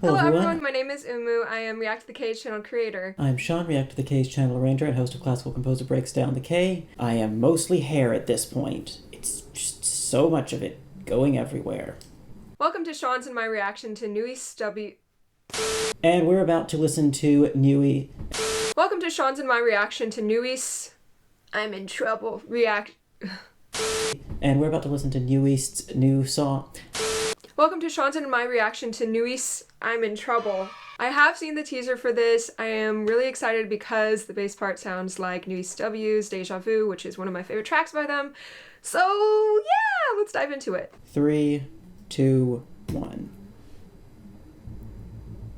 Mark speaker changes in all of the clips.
Speaker 1: Hello everyone,
Speaker 2: my name is Umu. I am ReacttotheK channel creator.
Speaker 1: I'm Sean, ReacttotheK's channel arranger and host of Classical Composer Breaks Down the K. I am mostly hair at this point. It's just so much of it going everywhere.
Speaker 2: Welcome to Sean's and my reaction to new EST.
Speaker 1: And we're about to listen to new
Speaker 2: Welcome to Sean's and my reaction to new EST. I'm in trouble.
Speaker 1: And we're about to listen to New East's new song.
Speaker 2: Welcome to Sean's and my reaction to new EST. I'm in trouble. I have seen the teaser for this. I am really excited because the bass part sounds like new EST's Deja Vu, which is one of my favorite tracks by them. So yeah, let's dive into it.
Speaker 1: 3, 2, 1.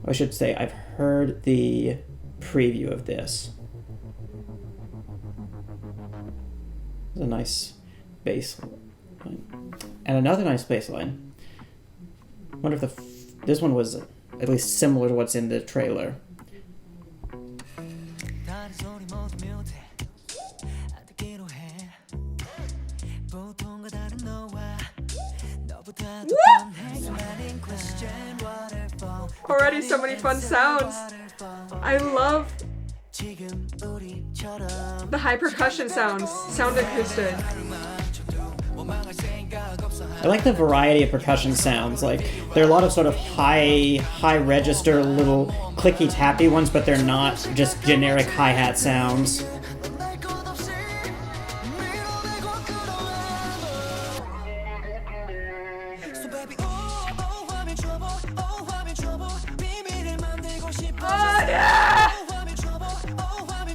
Speaker 1: I should say I've heard the preview of this. It's a nice bass line. And another nice bass line. I wonder if this one was at least similar to what's in the trailer.
Speaker 2: Already so many fun sounds. I love the high percussion sounds, sound acoustic.
Speaker 1: I like the variety of percussion sounds. Like, there are a lot of sort of high register, little clicky tappy ones, but they're not just generic hi-hat sounds.
Speaker 2: Oh yeah!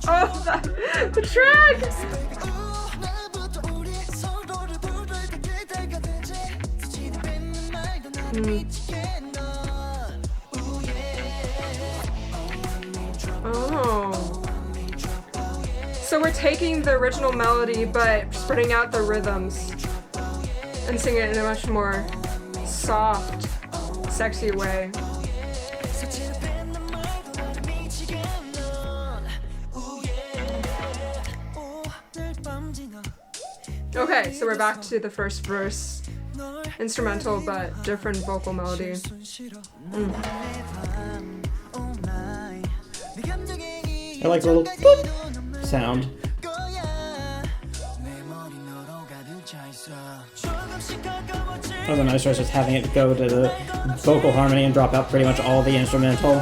Speaker 2: Oh, the track! Oh. So we're taking the original melody but spreading out the rhythms and singing it in a much more soft, sexy way. Okay, so we're back to the first verse. Instrumental, but different vocal melody.
Speaker 1: I like the little boop sound. One of the nice choices is having it go to the vocal harmony and drop out pretty much all the instrumental.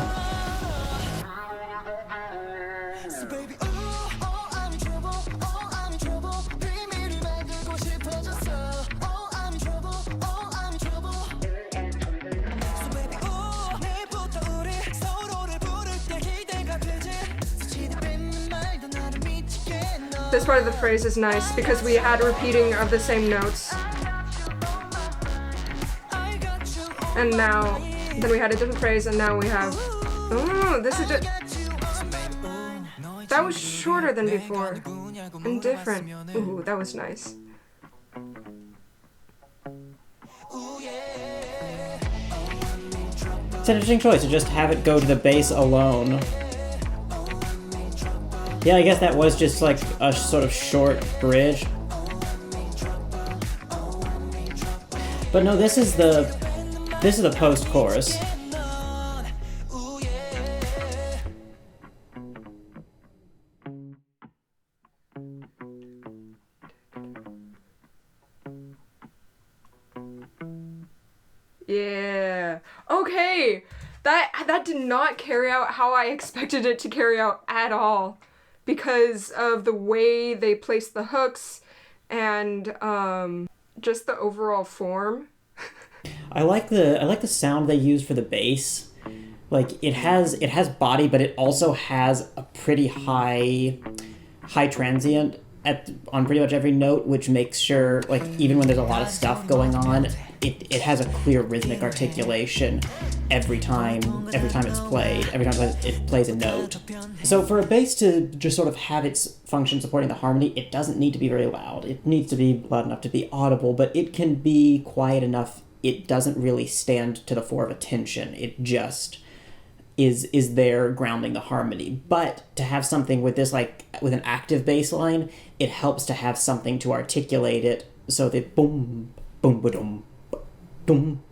Speaker 2: This part of the phrase is nice because we had repeating of the same notes. And now, then we had a different phrase and now we have, oh, this is just, that was shorter than before and different. Ooh, that was nice.
Speaker 1: It's an interesting choice to just have it go to the bass alone. Yeah, I guess that was just like a sort of short bridge. But no, this is the post-chorus.
Speaker 2: Yeah. Okay. That did not carry out how I expected it to carry out at all, because of the way they placed the hooks and just the overall form.
Speaker 1: I like the sound they use for the bass. Like, it has body, but it also has a pretty high transient on pretty much every note, which makes sure, like, even when there's a lot of stuff going on, it has a clear rhythmic articulation every time it's played, every time it plays a note. So for a bass to just sort of have its function supporting the harmony, it doesn't need to be very loud. It needs to be loud enough to be audible, but it can be quiet enough. It doesn't really stand to the fore of attention. It just is there grounding the harmony. But to have something with this, like, with an active bass line, it helps to have something to articulate it so that boom, boom, ba-dum, boom.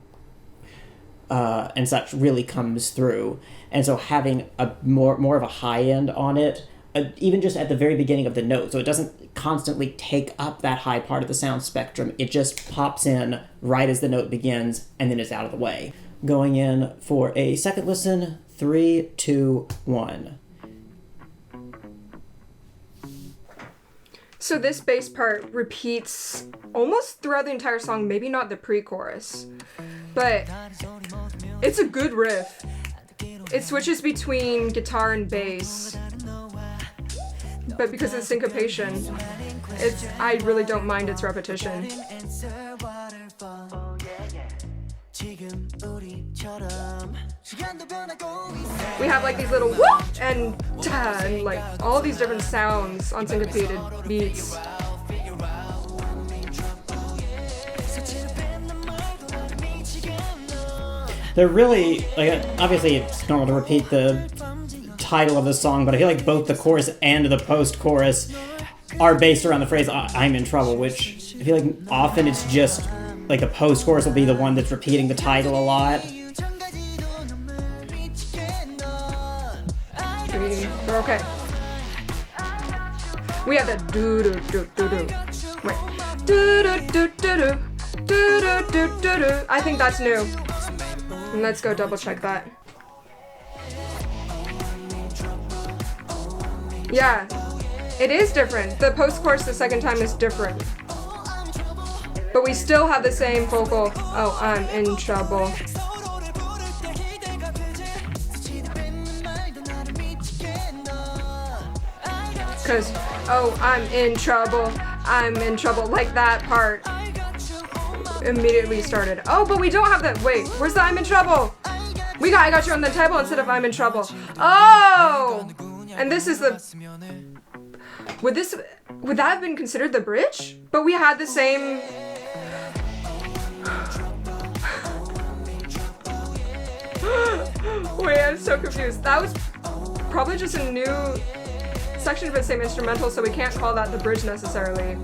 Speaker 1: and such really comes through. And so having a more of a high end on it, even just at the very beginning of the note, so it doesn't constantly take up that high part of the sound spectrum. It just pops in right as the note begins, and then it's out of the way. Going in for a second listen, 3, 2, 1.
Speaker 2: So this bass part repeats almost throughout the entire song, maybe not the pre-chorus, but it's a good riff. It switches between guitar and bass, but because of the syncopation, I really don't mind its repetition. We have like these little whoop and ta and like all these different sounds on syncopated beats.
Speaker 1: They're really, like, obviously it's normal to repeat the title of the song, but I feel like both the chorus and the post-chorus are based around the phrase "I'm in trouble," which I feel like often it's just like the post-chorus will be the one that's repeating the title a lot.
Speaker 2: We're okay. We have the do do do do do. Wait. Do do do do do do do do do do. I think that's new. And let's go double check that. Yeah, it is different. The post-chorus the second time is different. But we still have the same vocal. Oh, I'm in trouble. Cause, oh, I'm in trouble, like that part immediately started. Oh, but we don't have that. Wait, where's the I'm in trouble? I got you on the table instead of I'm in trouble. Oh! And this is the... Would that have been considered the bridge? But we had the same... Wait, I'm so confused. That was probably just a new section of the same instrumental, so we can't call that the bridge necessarily.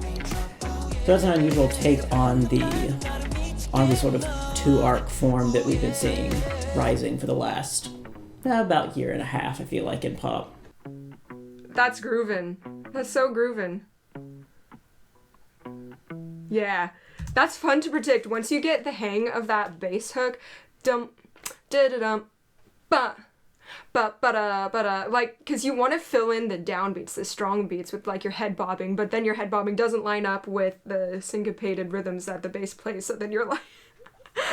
Speaker 1: So that's an unusual take on the sort of two-arc form that we've been seeing rising for the last about year and a half, I feel like, in pop.
Speaker 2: That's groovin'. That's so groovin'. Yeah. That's fun to predict. Once you get the hang of that bass hook, dum, da-da-dum, ba, ba-ba-da, like, because you want to fill in the downbeats, the strong beats with, like, your head bobbing, but then your head bobbing doesn't line up with the syncopated rhythms that the bass plays, so then you're like...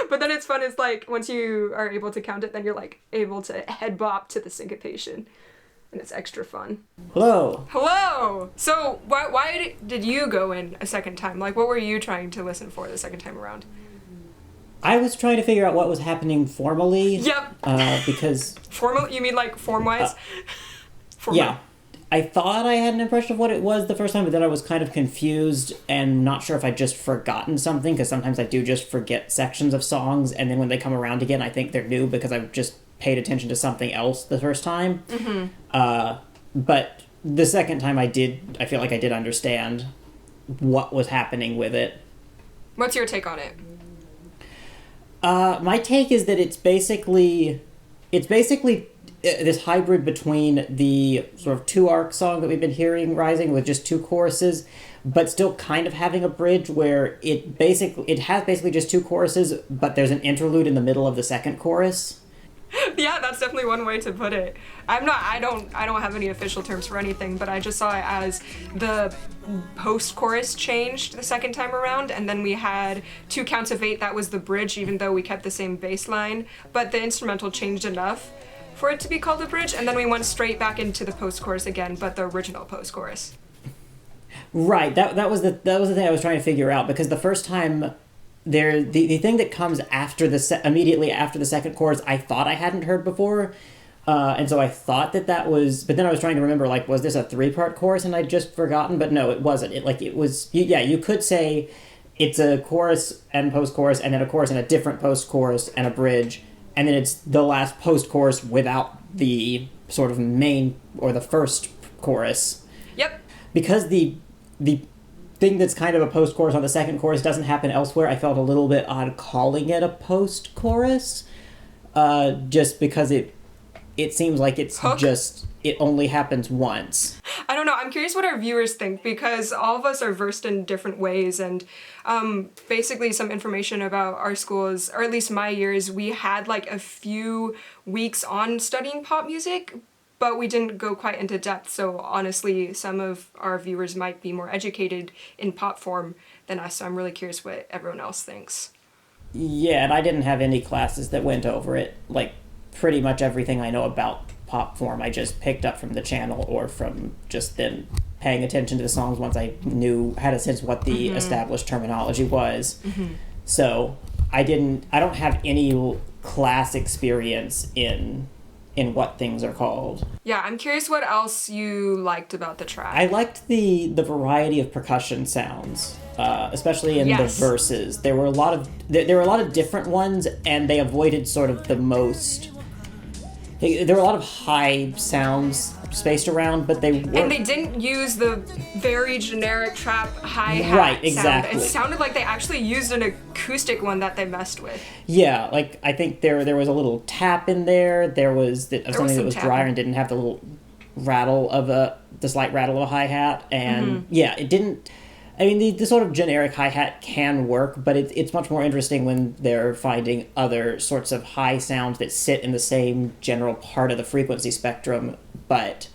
Speaker 2: But then it's fun, it's like, once you are able to count it, then you're, like, able to head bop to the syncopation. And it's extra fun.
Speaker 1: Hello!
Speaker 2: Hello! So, why did you go in a second time? Like, what were you trying to listen for the second time around?
Speaker 1: I was trying to figure out what was happening formally.
Speaker 2: Yep.
Speaker 1: Because...
Speaker 2: Formal? You mean, like, form-wise?
Speaker 1: Yeah. I thought I had an impression of what it was the first time, but then I was kind of confused and not sure if I'd just forgotten something, because sometimes I do just forget sections of songs, and then when they come around again, I think they're new because I've just paid attention to something else the first time. Mm-hmm. But the second time I feel like I did understand what was happening with it.
Speaker 2: What's your take on it?
Speaker 1: My take is that it's basically this hybrid between the sort of two-arc song that we've been hearing rising with just two choruses, but still kind of having a bridge where it has basically just two choruses, but there's an interlude in the middle of the second chorus.
Speaker 2: Yeah, that's definitely one way to put it. I don't have any official terms for anything, but I just saw it as the post-chorus changed the second time around, and then we had 2 counts of 8, that was the bridge, even though we kept the same bass line, but the instrumental changed enough for it to be called a bridge, and then we went straight back into the post-chorus again, but the original post-chorus.
Speaker 1: Right, that was the thing I was trying to figure out, because the first time the thing that comes after immediately after the second chorus, I thought I hadn't heard before, and so I thought that was. But then I was trying to remember, like, was this a 3-part chorus and I'd just forgotten? But no, it wasn't. It was. Yeah, you could say it's a chorus and post-chorus, and then a chorus and a different post-chorus and a bridge, and then it's the last post-chorus without the sort of main or the first chorus.
Speaker 2: Yep.
Speaker 1: Because the thing that's kind of a post-chorus on the second chorus doesn't happen elsewhere, I felt a little bit odd calling it a post-chorus. Just because it seems like it's
Speaker 2: Hook?
Speaker 1: it only happens once.
Speaker 2: I don't know. I'm curious what our viewers think because all of us are versed in different ways, and basically some information about our schools, or at least my years, we had like a few weeks on studying pop music, but we didn't go quite into depth. So honestly, some of our viewers might be more educated in pop form than us. So I'm really curious what everyone else thinks.
Speaker 1: Yeah, and I didn't have any classes that went over it. Like, pretty much everything I know about pop form I just picked up from the channel or from just then paying attention to the songs once I had a sense what the established terminology was. So I don't have any class experience in what things are called.
Speaker 2: Yeah, I'm curious what else you liked about the track.
Speaker 1: I liked the variety of percussion sounds, especially in the verses. There were a lot of different ones, and they avoided sort of the most. There were a lot of high sounds spaced around, but they weren't.
Speaker 2: And they didn't use the very generic trap hi-hat
Speaker 1: Right, exactly.
Speaker 2: sound. It sounded like they actually used an acoustic one that they messed with.
Speaker 1: Yeah, like I think there was a little tap in there. There was something that was drier and didn't have the little rattle of the slight rattle of a hi-hat, and yeah, it didn't. I mean, the sort of generic hi-hat can work, but it's much more interesting when they're finding other sorts of high sounds that sit in the same general part of the frequency spectrum, but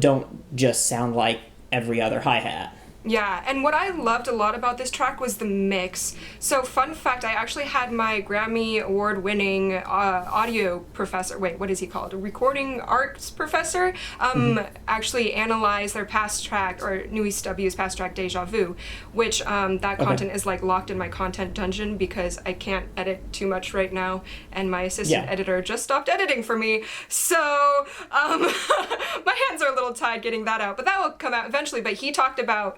Speaker 1: don't just sound like every other hi-hat.
Speaker 2: Yeah, and what I loved a lot about this track was the mix. So fun fact, I actually had my Grammy award-winning audio professor, wait, what is he called? A recording arts professor, actually analyze their past track, or New East W's past track, Deja Vu, which that content is like locked in my content dungeon because I can't edit too much right now, and my assistant editor just stopped editing for me, so my hands are a little tied getting that out, but that will come out eventually. But he talked about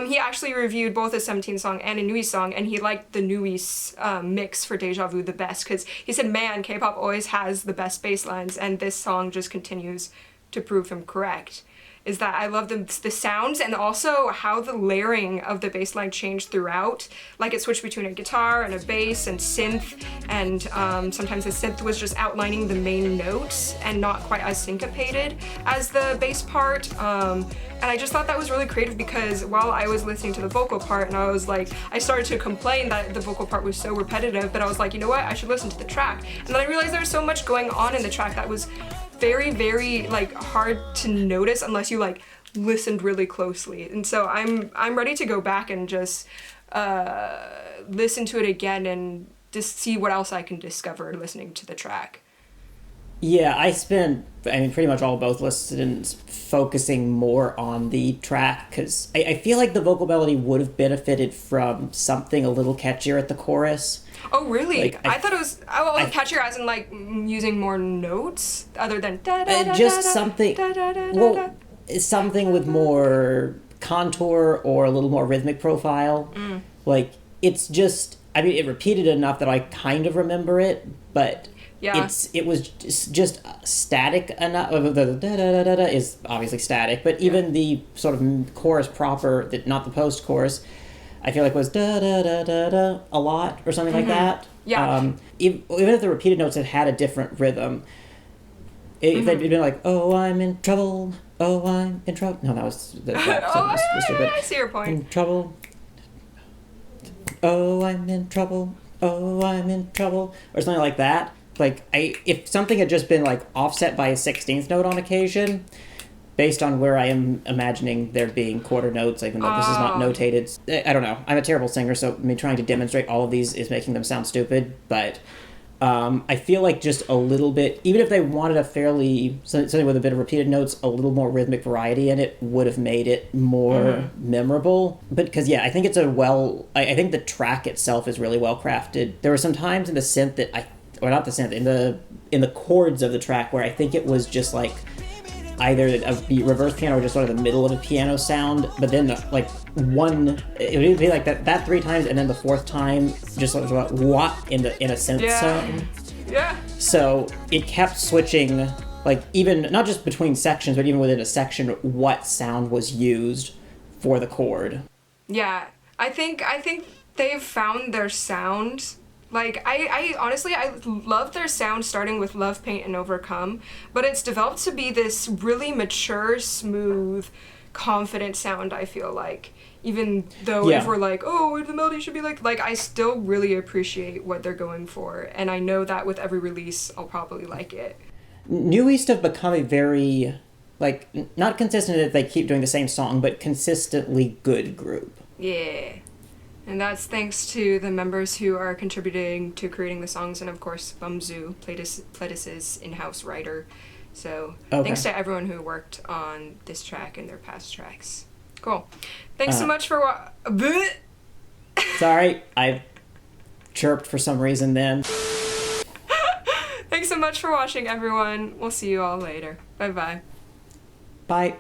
Speaker 2: he actually reviewed both a 17 song and a Nui song, and he liked the Nui's mix for Deja Vu the best because he said, man, K-pop always has the best bass lines, and this song just continues to prove him correct. Is that I love the sounds and also how the layering of the bass line changed throughout. Like it switched between a guitar and a bass and synth, and sometimes the synth was just outlining the main notes and not quite as syncopated as the bass part. And I just thought that was really creative because while I was listening to the vocal part, and I was like, I started to complain that the vocal part was so repetitive, but I was like, you know what, I should listen to the track. And then I realized there was so much going on in the track that was very, very like hard to notice unless you like listened really closely. And so I'm ready to go back and just listen to it again and just see what else I can discover listening to the track.
Speaker 1: Yeah, I mean, pretty much all both listens focusing more on the track because I feel like the vocal melody would have benefited from something a little catchier at the chorus.
Speaker 2: Oh, really? Like, I thought it was catchier as in like using more notes other than
Speaker 1: just something. Well, something with more contour or a little more rhythmic profile. Like it's just. I mean, it repeated enough that I kind of remember it, but. Yeah. It was just static enough. The da-da-da-da is obviously static, but even the sort of chorus proper, not the post-chorus, I feel like was da-da-da-da-da a lot or something like that.
Speaker 2: Yeah.
Speaker 1: Even if the repeated notes had a different rhythm, if they'd been like, oh, I'm in trouble, oh, I'm in trouble. No, that was stupid.
Speaker 2: I see your point.
Speaker 1: In trouble. Oh, I'm in trouble. Oh, I'm in trouble. Or something like that. Like, if something had just been, like, offset by a 16th note on occasion, based on where I am imagining there being quarter notes, even though this is not notated. I don't know. I'm a terrible singer, so me trying to demonstrate all of these is making them sound stupid, but I feel like just a little bit, even if they wanted something with a bit of repeated notes, a little more rhythmic variety in it would have made it more memorable. But because, I think it's I think the track itself is really well crafted. There were some times in the synth not the synth, in the chords of the track where I think it was just like either a reverse piano or just sort of the middle of a piano sound, but then like it would be like that 3 times, and then the 4th time just sort of what in a synth sound.
Speaker 2: Yeah. So
Speaker 1: it kept switching, like even not just between sections, but even within a section, what sound was used for the chord.
Speaker 2: Yeah, I think they've found their sound Like, I honestly, I love their sound starting with Love, Paint, and Overcome, but it's developed to be this really mature, smooth, confident sound, I feel like. Even though if we're like, oh, the melody should be like, I still really appreciate what they're going for, and I know that with every release, I'll probably like it.
Speaker 1: New East have become a very, like, not consistent that they keep doing the same song, but consistently good group.
Speaker 2: Yeah. And that's thanks to the members who are contributing to creating the songs, and of course, Bumzu, Pledis' in-house writer. So thanks to everyone who worked on this track and their past tracks. Cool. Thanks so much for
Speaker 1: Sorry, I chirped for some reason then.
Speaker 2: Thanks so much for watching, everyone. We'll see you all later. Bye-bye.
Speaker 1: Bye.